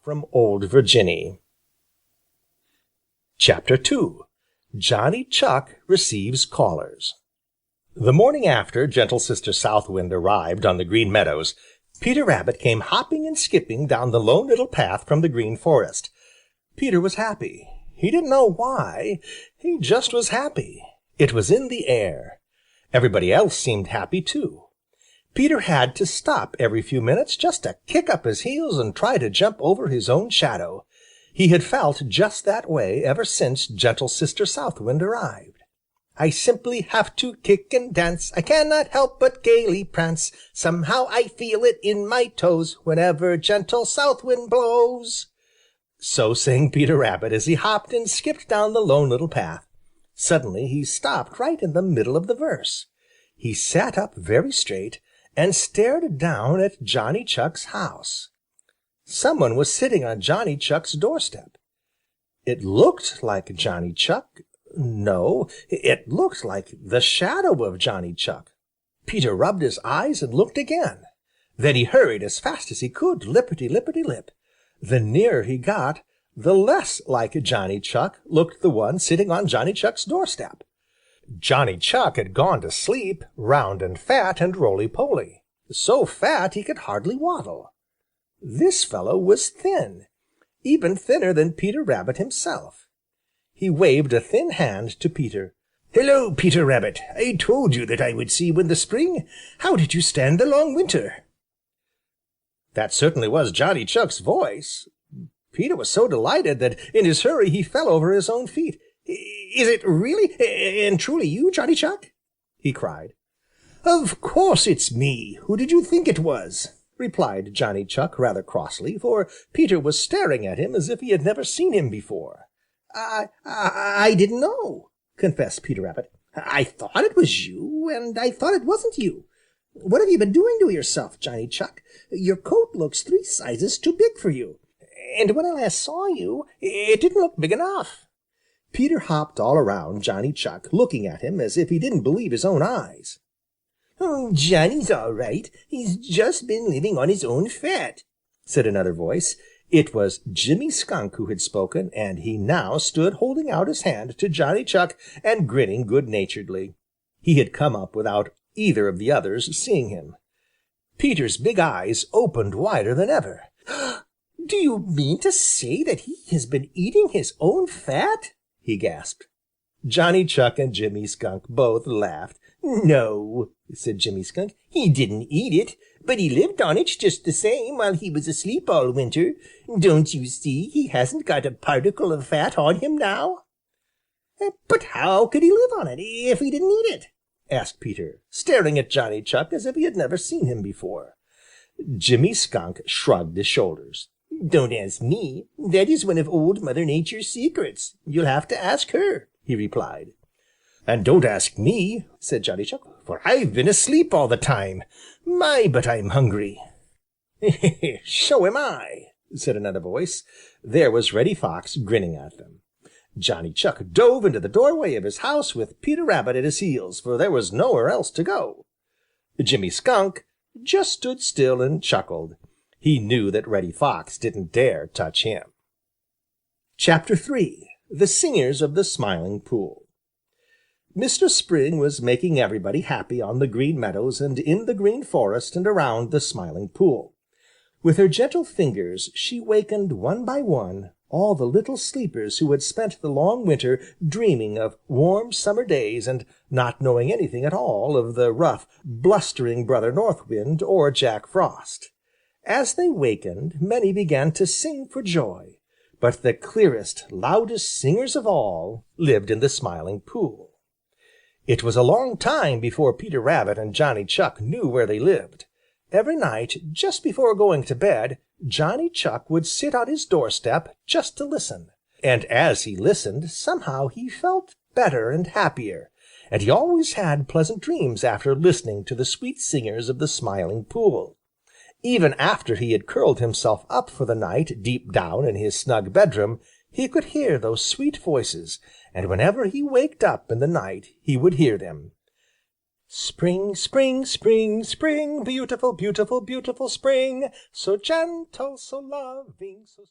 from Old Virginny. Chapter 2 Johnny Chuck Receives Callers. The morning after gentle Sister South Wind arrived on the Green Meadows, Peter Rabbit came hopping and skipping down the Lone Little Path from the Green Forest. Peter was happy. He didn't know why. He just was happy. It was in the air. Everybody else seemed happy too. Peter had to stop every few minutes just to kick up his heels and try to jump over his own shadow. He had felt just that way ever since gentle Sister South Wind arrived. I simply have to kick and dance, I cannot help but gaily prance. Somehow I feel it in my toes whenever gentle South Wind blows. So sang Peter Rabbit as he hopped and skipped down the Lone Little Path. Suddenly he stopped right in the middle of the verse. He sat up very straight and stared down at Johnny Chuck's house. Someone was sitting on Johnny Chuck's doorstep. It looked like Johnny Chuck. No, it looked like the shadow of Johnny Chuck. Peter rubbed his eyes and looked again. Then he hurried as fast as he could, lipperty-lipperty-lip. The nearer he got, the less like Johnny Chuck looked the one sitting on Johnny Chuck's doorstep. Johnny Chuck had gone to sleep, round and fat and roly-poly, so fat he could hardly waddle. This fellow was thin, even thinner than Peter Rabbit himself. He waved a thin hand to Peter. "Hello, Peter Rabbit! I told you that I would see you in the spring. How did you stand the long winter?" That certainly was Johnny Chuck's voice. Peter was so delighted that in his hurry he fell over his own feet. "Is it really and truly you, Johnny Chuck?" he cried. "Of course it's me. Who did you think it was?" replied Johnny Chuck rather crossly, for Peter was staring at him as if he had never seen him before. I didn't know," confessed Peter Rabbit. "I thought it was you, and I thought it wasn't you. What have you been doing to yourself, Johnny Chuck? Your coat looks 3 sizes too big for you, and when I last saw you, it didn't look big enough." Peter hopped all around Johnny Chuck, looking at him as if he didn't believe his own eyes. "Oh, Johnny's all right. He's just been living on his own fat," said another voice. It was Jimmy Skunk who had spoken, and he now stood holding out his hand to Johnny Chuck and grinning good-naturedly. He had come up without either of the others seeing him. Peter's big eyes opened wider than ever. "Do you mean to say that he has been eating his own fat?" he gasped. Johnny Chuck and Jimmy Skunk both laughed. "No," said Jimmy Skunk, "he didn't eat it, but he lived on it just the same while he was asleep all winter. Don't you see he hasn't got a particle of fat on him now?" "But how could he live on it if he didn't eat it?" asked Peter, staring at Johnny Chuck as if he had never seen him before. Jimmy Skunk shrugged his shoulders. "Don't ask me. That is one of Old Mother Nature's secrets. You'll have to ask her," he replied. "And don't ask me," said Johnny Chuck, "for I've been asleep all the time. My, but I'm hungry." "So am I," said another voice. There was Reddy Fox grinning at them. Johnny Chuck dove into the doorway of his house with Peter Rabbit at his heels, for there was nowhere else to go. Jimmy Skunk just stood still and chuckled. He knew that Reddy Fox didn't dare touch him. Chapter 3 The Singers of the Smiling Pool. Mr. Spring was making everybody happy on the Green Meadows and in the Green Forest and around the Smiling Pool. With her gentle fingers she wakened one by one all the little sleepers who had spent the long winter dreaming of warm summer days and not knowing anything at all of the rough, blustering Brother North Wind or Jack Frost. As they wakened, many began to sing for joy, but the clearest, loudest singers of all lived in the Smiling Pool. It was a long time before Peter Rabbit and Johnny Chuck knew where they lived. Every night, just before going to bed, Johnny Chuck would sit on his doorstep just to listen. And as he listened, somehow he felt better and happier, and he always had pleasant dreams after listening to the sweet singers of the Smiling Pool. Even after he had curled himself up for the night deep down in his snug bedroom, he could hear those sweet voices, and whenever he waked up in the night he would hear them. Spring, spring, spring, spring, beautiful, beautiful, beautiful spring, so gentle, so loving, so